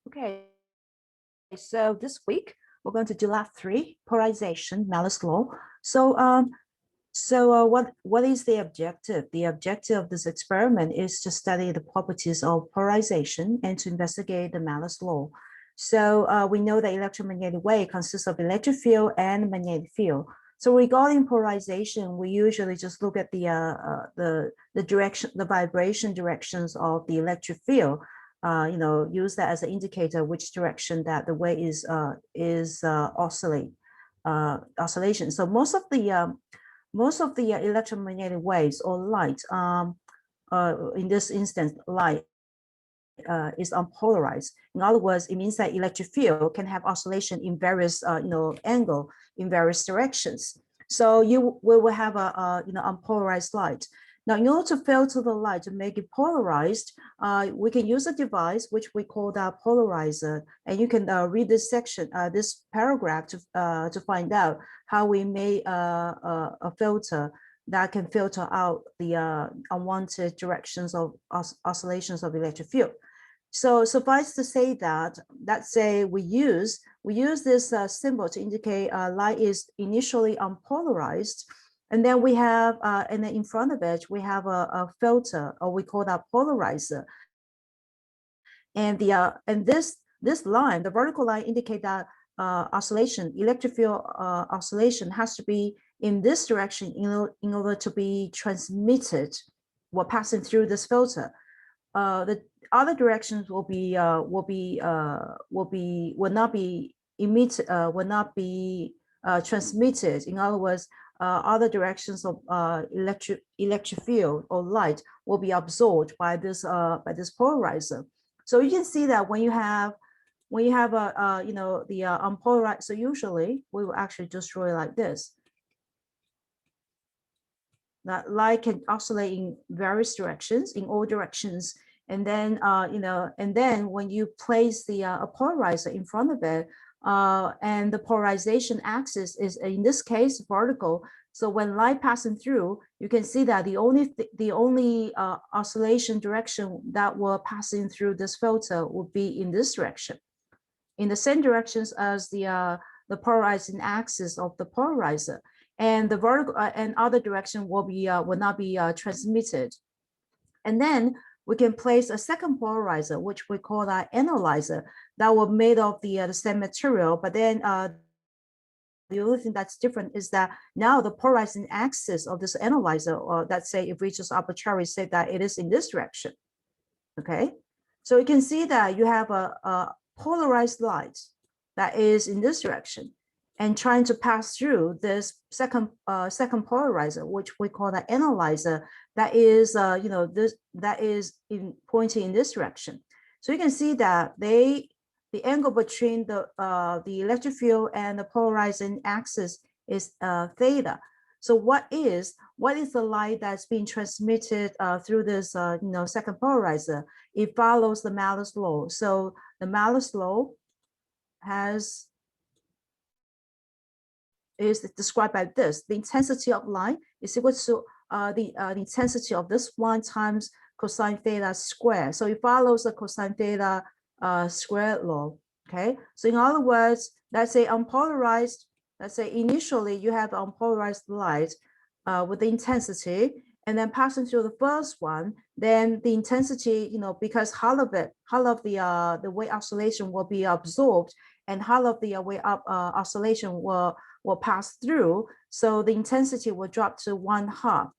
Okay, so this week we're going to do lab 3, Polarization Malice Law. What is the objective? The objective of this experiment is to study the properties of polarization and to investigate the Malus law. We know that electromagnetic wave consists of electric field and magnetic field. So regarding polarization, we usually just look at the direction, the vibration directions of the electric field. Use that as an indicator which direction that the wave is oscillation. So most of the electromagnetic waves or light, in this instance, light is unpolarized. In other words, it means that electric field can have oscillation in various, angle in various directions. So we will have a unpolarized light. Now, in order to filter the light to make it polarized, we can use a device which we call the polarizer, and you can read this section, this paragraph to find out how we made a filter that can filter out the unwanted directions of oscillations of electric field. So suffice to say that, let's say we use this symbol to indicate light is initially unpolarized. And then we have, and then in front of it, we have a filter, or we call that polarizer. And this line, the vertical line, indicate that oscillation, electric field oscillation has to be in this direction in order to be transmitted while passing through this filter. The other directions will not be emitted, will not be transmitted. In other words, other directions of electric field or light will be absorbed by this polarizer. So you can see that when you have the unpolarized, so usually we will actually just draw it like this. That light can oscillate in various directions, in all directions, and then and then when you place the polarizer in front of it, and the polarization axis is in this case vertical. So when light passing through, you can see that the only oscillation direction that will passing through this filter would be in this direction, in the same directions as the polarizing axis of the polarizer, and the vertical and other direction will not be transmitted. And then we can place a second polarizer, which we call that analyzer, that will made of the same material, but then the only thing that's different is that now the polarizing axis of this analyzer, or let's say if we just arbitrarily say that it is in this direction, okay? So you can see that you have a polarized light that is in this direction and trying to pass through this second polarizer, which we call the analyzer, that is pointing in this direction. So you can see that the angle between the electric field and the polarizing axis is theta. So what is the light that's being transmitted through this second polarizer? It follows the Malus law. So the Malus law is described by this: the intensity of light is equal to the intensity of this one times cosine theta squared. So it follows the cosine theta squared law. Okay, so in other words, let's say unpolarized, let's say initially you have unpolarized light with the intensity, and then passing through the first one, then the intensity, because half of the wave oscillation will be absorbed, and half of the wave oscillation will pass through. So the intensity will drop to 1/2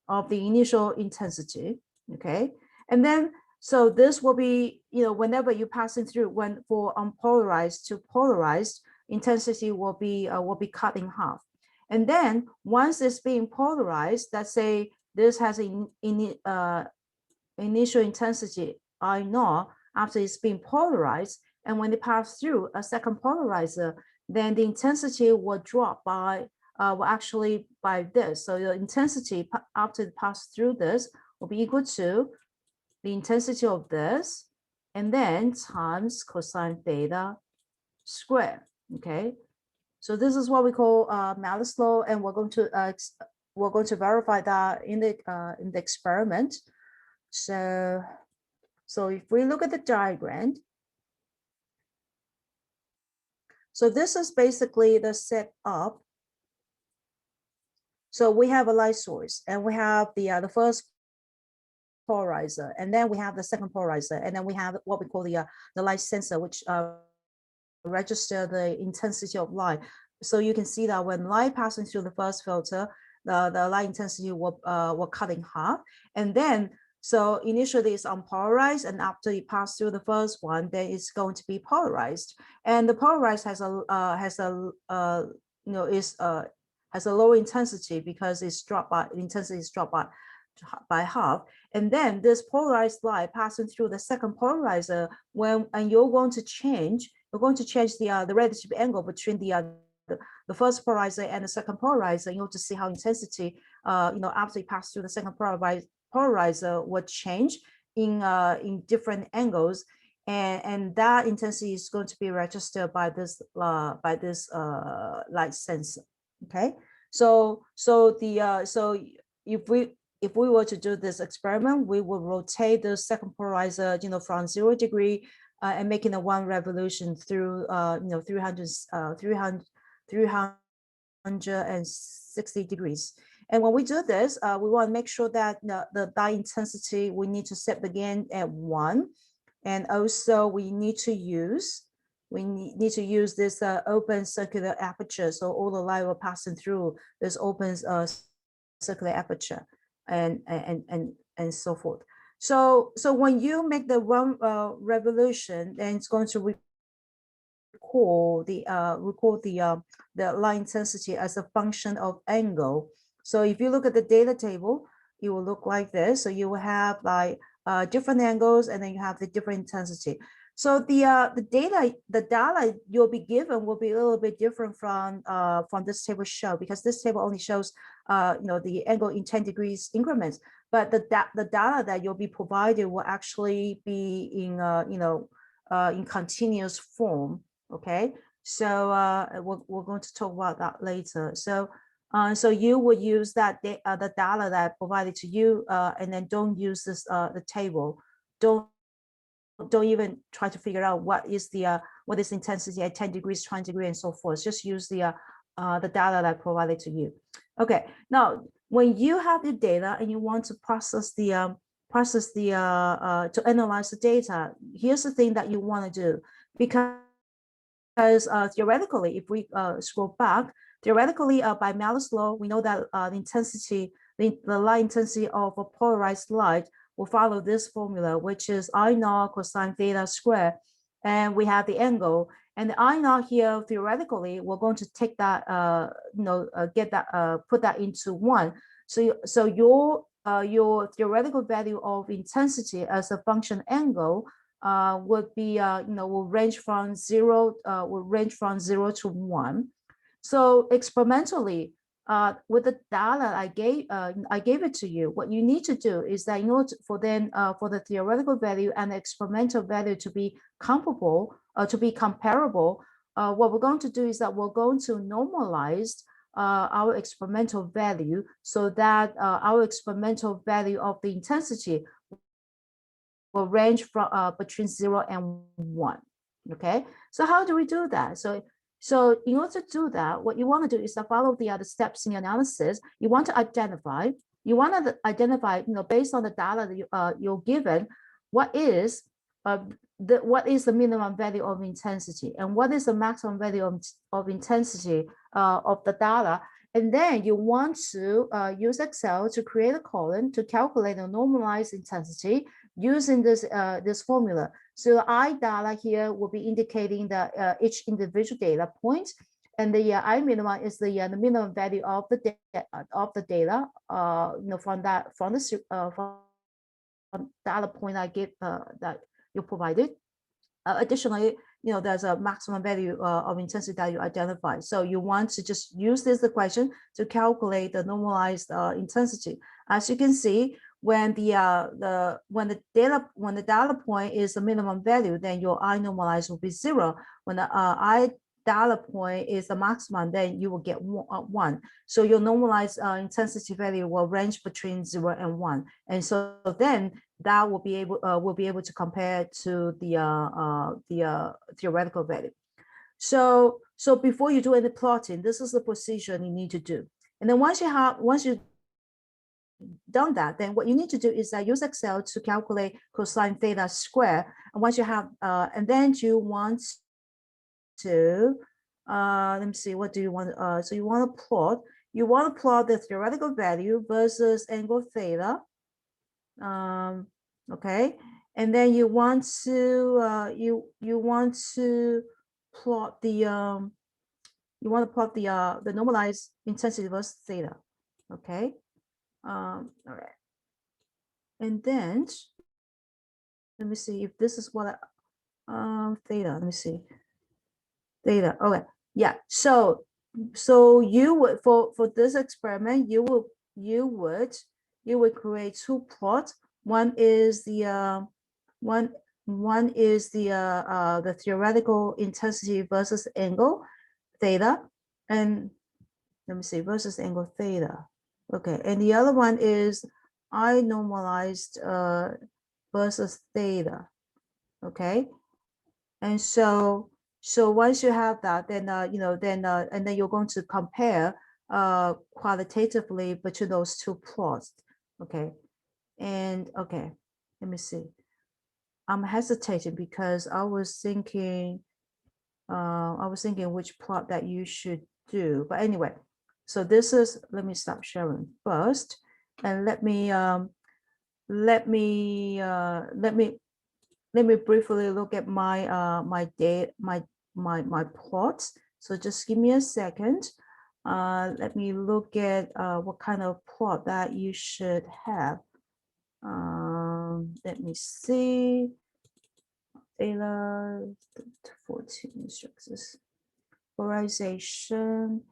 of the initial intensity. Okay, and then so this will be, whenever you're passing through, when for unpolarized to polarized, intensity will be cut in half. And then once it's being polarized, let's say this has an initial intensity I naught after it's being polarized, and when they pass through a second polarizer, then the intensity will drop by by this. So the intensity after it pass through this will be equal to the intensity of this, and then times cosine theta squared. Okay, so this is what we call Malus law, and we're going to verify that in the experiment. So if we look at the diagram, So this is basically the setup. So we have a light source, and we have the first polarizer, and then we have the second polarizer, and then we have what we call the light sensor, which register the intensity of light. So you can see that when light passing through the first filter, the light intensity will cut in half, and then so initially it's unpolarized, and after you pass through the first one, then it's going to be polarized. And the polarized has a low intensity because it's dropped by intensity is dropped by half. And then this polarized light passing through the second polarizer, and you're going to change the relative angle between the first polarizer and the second polarizer. You want to see how intensity after you pass through the second polarizer will change in different angles, and that intensity is going to be registered by this light sensor. Okay, so if we were to do this experiment, we would rotate the second polarizer, from 0 degree and making a 1 revolution through 360 degrees. And when we do this, we want to make sure that the dye intensity, we need to set the gain at 1. And also we need to use this open circular aperture. So all the light will passing through this open circular aperture, and so forth. So when you make the 1 revolution, then it's going to record the light intensity as a function of angle. So if you look at the data table, it will look like this. So you will have like different angles, and then you have the different intensity. So the data you'll be given will be a little bit different from this table show, because this table only shows the angle in 10 degrees increments, but the data that you'll be provided will actually be in in continuous form. Okay, so we're going to talk about that later. So you would use the data that provided to you, and then don't use this the table. Don't even try to figure out what is intensity at 10 degrees, 20 degrees, and so forth. Just use the data that provided to you. Okay, now when you have your data and you want to to analyze the data, here's the thing that you want to do, because theoretically, if we scroll back, theoretically by Malus law, we know that the light intensity of a polarized light will follow this formula, which is I naught cosine theta squared, and we have the angle. And the I naught here, theoretically, we're going to take that, put that into 1. So your theoretical value of intensity as a function angle would be, will range from 0 to 1. So experimentally, with the data I gave it to you, what you need to do is that in order for the theoretical value and the experimental value to be comparable, what we're going to do is that we're going to normalize our experimental value, so that our experimental value of the intensity will range from between 0 and 1. Okay, so how do we do that? So in order to do that, what you want to do is to follow the other steps in your analysis. You want to identify, based on the data that you're given, what is the minimum value of intensity, and what is the maximum value of intensity of the data. And then you want to use Excel to create a column to calculate the normalized intensity using this formula. So the I data here will be indicating the each individual data point, and the I minimum is the minimum value of the data. From data point I give that you provided. Additionally, there's a maximum value of intensity that you identify. So you want to just use this equation to calculate the normalized intensity. As you can see, when the data point is the minimum value, then your I normalized will be 0. When the I data point is the maximum, then you will get 1. So your normalized intensity value will range between 0 and 1, and so then that will be able to compare to the theoretical value. So before you do any plotting, this is the procedure you need to do. And then once you've done that, then what you need to do is use Excel to calculate cosine theta square. And once you have, and then you want to, let me see, what do you want? So you want to plot the theoretical value versus angle theta. Okay, and then you want to you want to plot the the normalized intensity versus theta. Okay, all right, and then let me see if this is what theta. Let me see theta. Okay, yeah. So you would for this experiment you would create two plots. One is the one is the theoretical intensity versus angle theta, and let me see, versus angle theta. Okay, and the other one is I normalized versus theta. Okay, and so once you have that, then and then you're going to compare qualitatively between those two plots. Okay, and okay, let me see. I'm hesitating because I was thinking which plot that you should do. But anyway, so this is, let me stop sharing first, and let me briefly look at my my plots. So just give me a second. Let me look at what kind of plot that you should have. Let me see. Data 14 instructions. Polarization.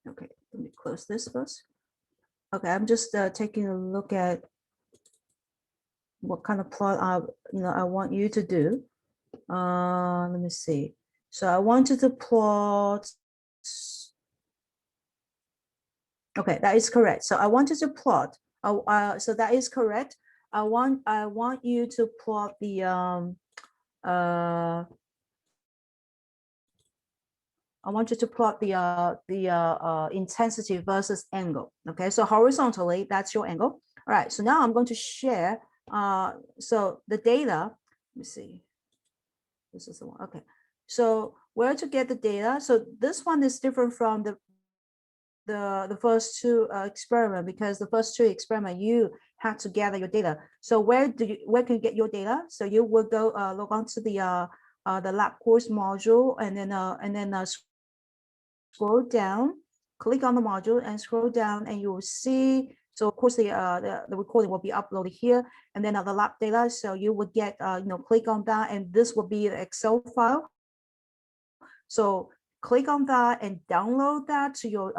Okay, let me close this first. Okay, I'm just taking a look at what kind of plot I want you to do. Let me see. So I wanted to plot. Okay, that is correct. So I wanted to plot. So that is correct. I want you to plot the I want you to plot the intensity versus angle. Okay, so horizontally, that's your angle. All right, so now I'm going to share. So the data, let me see. This is the one. Okay, so where to get the data? So this one is different from the first two experiment, because the first two experiment you had to gather your data. So where can you get your data? So you will go log on to the lab course module, and then scroll down, click on the module and scroll down, and you will see. So of course the recording will be uploaded here, and then the lab data. So you would get click on that, and this will be the Excel file. So click on that and download that to your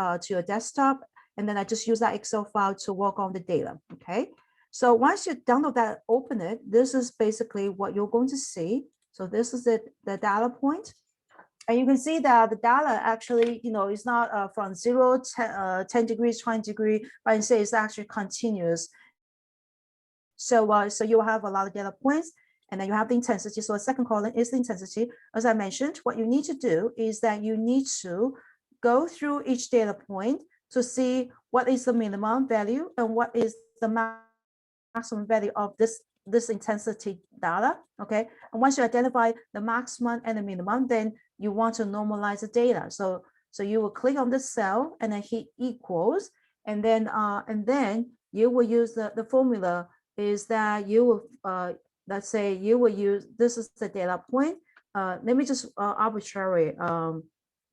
desktop, and then I just use that Excel file to work on the data. Okay. So once you download that, open it. This is basically what you're going to see. So this is the data point. And you can see that the data actually, is not from 0, 10 degrees, 20 degrees, but instead it's actually continuous. So so you'll have a lot of data points, and then you have the intensity. So the second column is the intensity. As I mentioned, what you need to do is that you need to go through each data point to see what is the minimum value and what is the maximum value of this intensity data. Okay, and once you identify the maximum and the minimum, then you want to normalize the data. So you will click on the cell and then hit equals, and then you will use the formula is that you will let's say you will use, this is the data point. Let me just arbitrary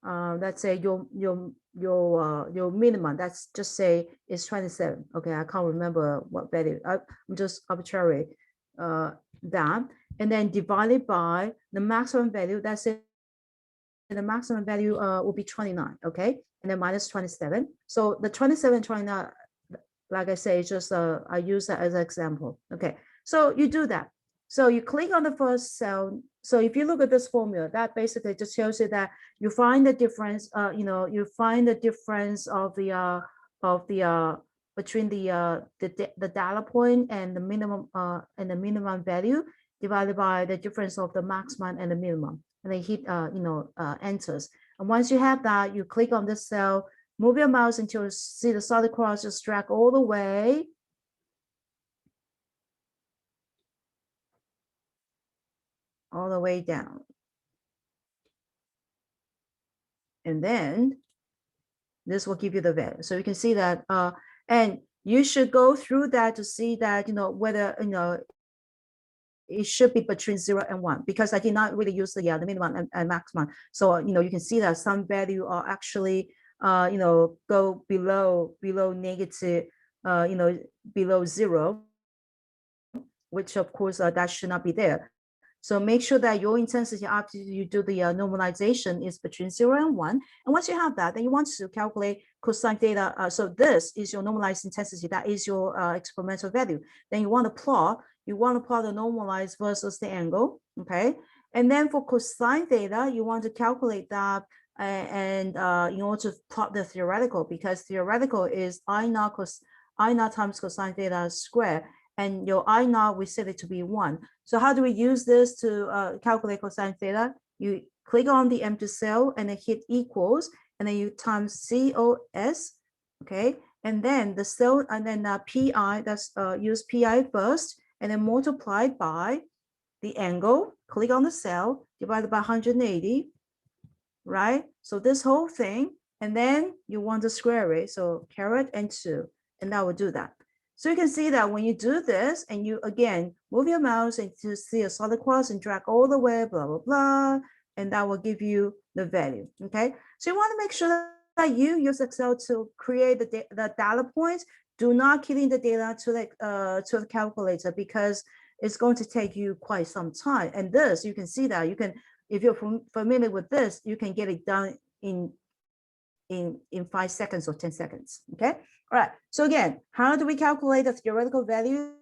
let's say your minimum, that's just say is 27. Okay, I can't remember what value. I'm just arbitrary that, and then divided by the maximum value. That's it. The maximum value will be 29. Okay, and then minus 27. So the 27, 29, like I say, just I use that as an example. Okay, so you do that. So you click on the first cell. So if you look at this formula, that basically just shows you that you find the difference. You find the difference of the between the data point and the minimum value divided by the difference of the maximum and the minimum, and then hit enters. And once you have that, you click on this cell, move your mouse until you see the solid cross, just drag all the way. All the way down. And then this will give you the value. So you can see that, and you should go through that to see that, whether, it should be between 0 and 1, because I did not really use the minimum and maximum. So, you can see that some value are actually, go below negative, below 0, which of course that should not be there. So make sure that your intensity after you do the normalization is between 0 and 1. And once you have that, then you want to calculate cosine theta. So this is your normalized intensity. That is your experimental value. Then you want to plot the normalized versus the angle. Okay. And then for cosine theta, you want to calculate that in order to plot the theoretical, because theoretical is I naught times cosine theta squared. And your I naught, we set it to be 1. So how do we use this to calculate cosine theta? You click on the empty cell and then hit equals, and then you times COS, okay? And then the cell, and then PI, that's use PI first, and then multiply by the angle, click on the cell, divided by 180, right? So this whole thing, and then you want to square it, so caret and 2, and that will do that. So you can see that when you do this and you again move your mouse and to see a solid cross and drag all the way, blah, blah, blah, and that will give you the value, okay? So you want to make sure that you use Excel to create the data points. Do not key in the data to the calculator, because it's going to take you quite some time. And this, you can see that you can, if you're familiar with this, you can get it done in 5 seconds or 10 seconds, okay? All right, so again, how do we calculate the theoretical value?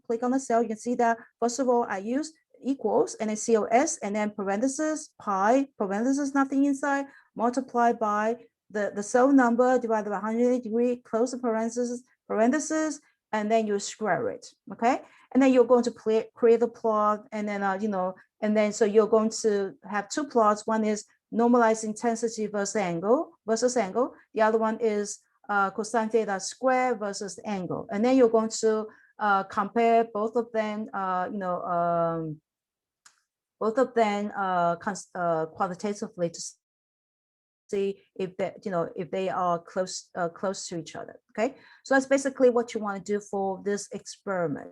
Click on the cell, you can see that, first of all, I use equals and then COS and then parentheses, pi, parentheses, nothing inside, multiply by the cell number divided by 180 degree, close the parentheses, and then you square it, okay? And then you're going to create a plot, and then, and then so you're going to have 2 plots. One is normalized intensity versus angle. The other one is cosine theta square versus angle. And then you're going to compare both of them, qualitatively to see if they are close to each other. Okay, so that's basically what you want to do for this experiment.